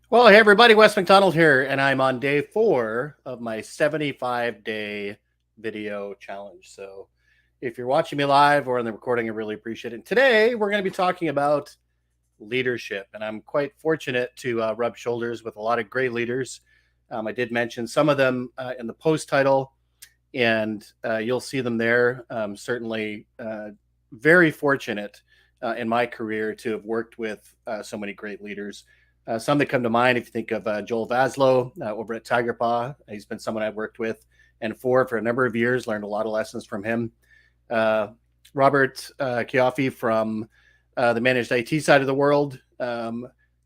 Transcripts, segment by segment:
Well, hey everybody, Wes McDonald here, and I'm on day 4 of my 75-day video challenge. So if you're watching me live or on the recording, I really appreciate it. And today we're going to be talking about leadership, and I'm quite fortunate to rub shoulders with a lot of great leaders. I did mention some of them in the post title, and you'll see them there. Certainly very fortunate in my career to have worked with so many great leaders. Some that come to mind, if you think of Joel Vaslow over at Tiger Paw, he's been someone I've worked with and for a number of years, learned a lot of lessons from him. Uh, Robert Cioffi from the managed IT side of the world.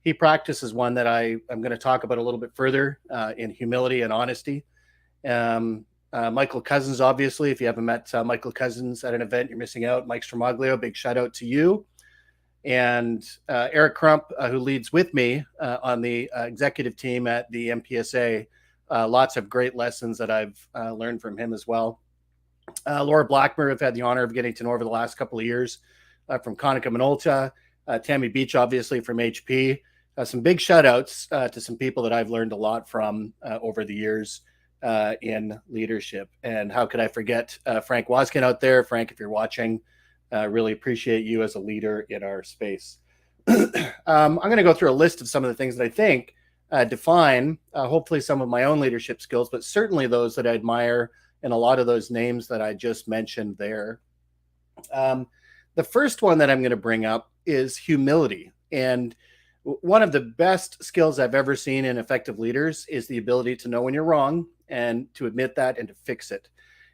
He practices one that I'm going to talk about a little bit further in humility and honesty. Michael Cozzens, obviously, if you haven't met Michael Cozzens at an event, you're missing out. Mike Stramaglio, big shout out to you. And Eric Crump, who leads with me on the executive team at the MPSA. Lots of great lessons that I've learned from him as well. Laura Blackmer, I've had the honor of getting to know over the last couple of years from Konica Minolta. Tami Beach, obviously, from HP. Some big shout outs to some people that I've learned a lot from over the years in leadership. And how could I forget Frank Wazkun out there? Frank, if you're watching, really appreciate you as a leader in our space. I'm going to go through a list of some of the things that I think define hopefully some of my own leadership skills, but certainly those that I admire in a lot of those names that I just mentioned there. The first one that I'm going to bring up is humility. And one of the best skills I've ever seen in effective leaders is the ability to know when you're wrong and to admit that and to fix it.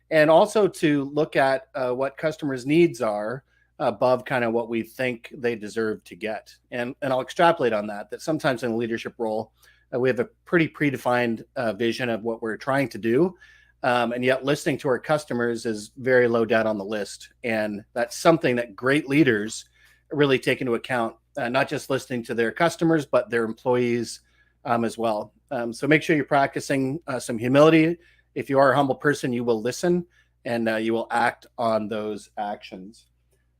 And also to look at what customers' needs are above kind of what we think they deserve to get. And I'll extrapolate on that, that sometimes in a leadership role, we have a pretty predefined vision of what we're trying to do. And yet listening to our customers is very low down on the list. And that's something that great leaders really take into account, not just listening to their customers, but their employees as well. So make sure you're practicing some humility. If you are a humble person, you will listen and you will act on those actions.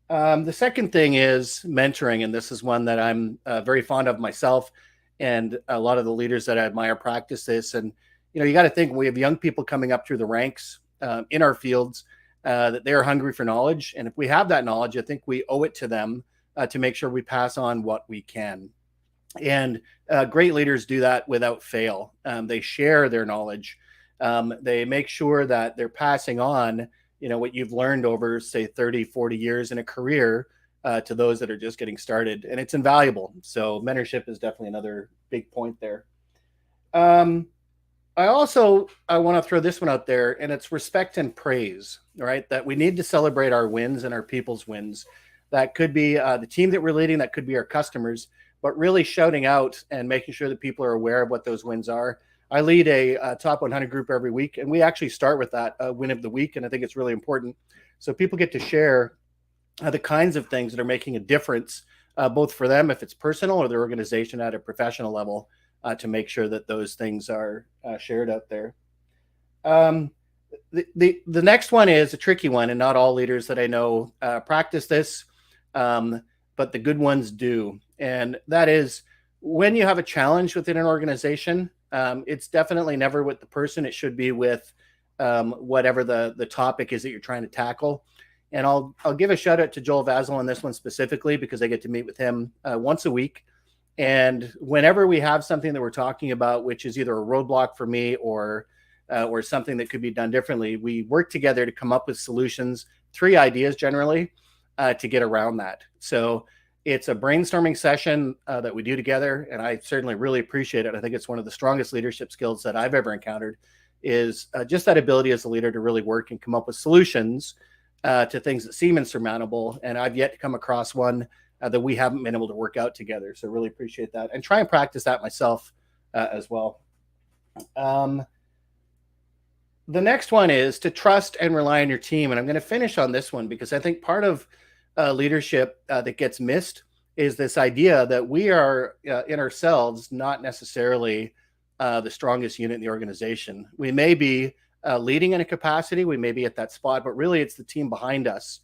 The second thing is mentoring, and this is one that I'm very fond of myself, and a lot of the leaders that I admire practice this. And you got to think, we have young people coming up through the ranks in our fields that they are hungry for knowledge, and if we have that knowledge, I think we owe it to them to make sure we pass on what we can. And great leaders do that without fail. They share their knowledge. They make sure that they're passing on, what you've learned over, say, 30, 40 years in a career to those that are just getting started. And it's invaluable. So mentorship is definitely another big point there. I want to throw this one out there, and it's respect and praise, right? That we need to celebrate our wins and our people's wins. That could be the team that we're leading, that could be our customers, but really shouting out and making sure that people are aware of what those wins are. I lead a top 100 group every week, and we actually start with that win of the week, and I think it's really important. So people get to share the kinds of things that are making a difference, both for them, if it's personal, or their organization at a professional level, to make sure that those things are shared out there. The next one is a tricky one, and not all leaders that I know practice this, but the good ones do. And that is, when you have a challenge within an organization, it's definitely never with the person. It should be with whatever the topic is that you're trying to tackle. And I'll give a shout out to Joel Vaslow on this one specifically, because I get to meet with him once a week. And whenever we have something that we're talking about, which is either a roadblock for me or something that could be done differently, we work together to come up with solutions, 3 ideas generally, to get around that. So it's a brainstorming session that we do together, and I certainly really appreciate it. I think it's one of the strongest leadership skills that I've ever encountered, is just that ability as a leader to really work and come up with solutions to things that seem insurmountable. And I've yet to come across one that we haven't been able to work out together. So really appreciate that, and try and practice that myself as well. The next one is to trust and rely on your team. And I'm going to finish on this one because I think part of leadership that gets missed is this idea that we are in ourselves not necessarily the strongest unit in the organization. We may be leading in a capacity, we may be at that spot, but really it's the team behind us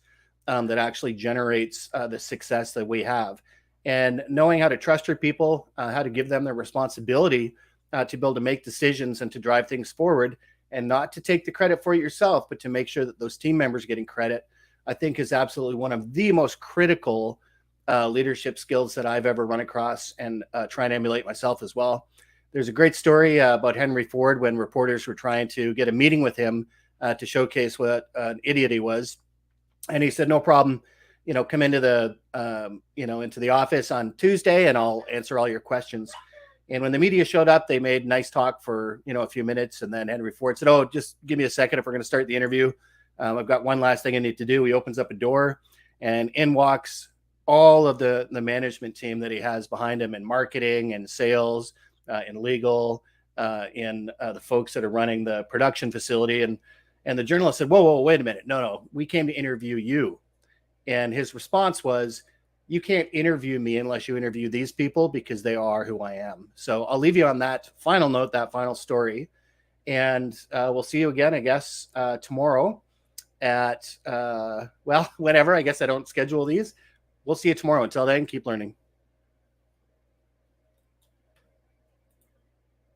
that actually generates the success that we have. and knowing how to trust your people, how to give them their responsibility to be able to make decisions and to drive things forward, and not to take the credit for it yourself, but to make sure that those team members are getting credit, I think is absolutely one of the most critical leadership skills that I've ever run across, and try and emulate myself as well. There's a great story about Henry Ford when reporters were trying to get a meeting with him to showcase what an idiot he was. And he said, no problem, come into the, into the office on Tuesday and I'll answer all your questions. And when the media showed up, they made nice talk for, a few minutes. And then Henry Ford said, oh, just give me a second if we're going to start the interview. I've got one last thing I need to do. He opens up a door and in walks all of the management team that he has behind him in marketing and sales, in legal, in the folks that are running the production facility. And the journalist said, whoa, wait a minute. No, we came to interview you. And his response was, you can't interview me unless you interview these people, because they are who I am. So I'll leave you on that final note, that final story. And we'll see you again, I guess, tomorrow at, whenever. I guess I don't schedule these. We'll see you tomorrow. Until then, keep learning.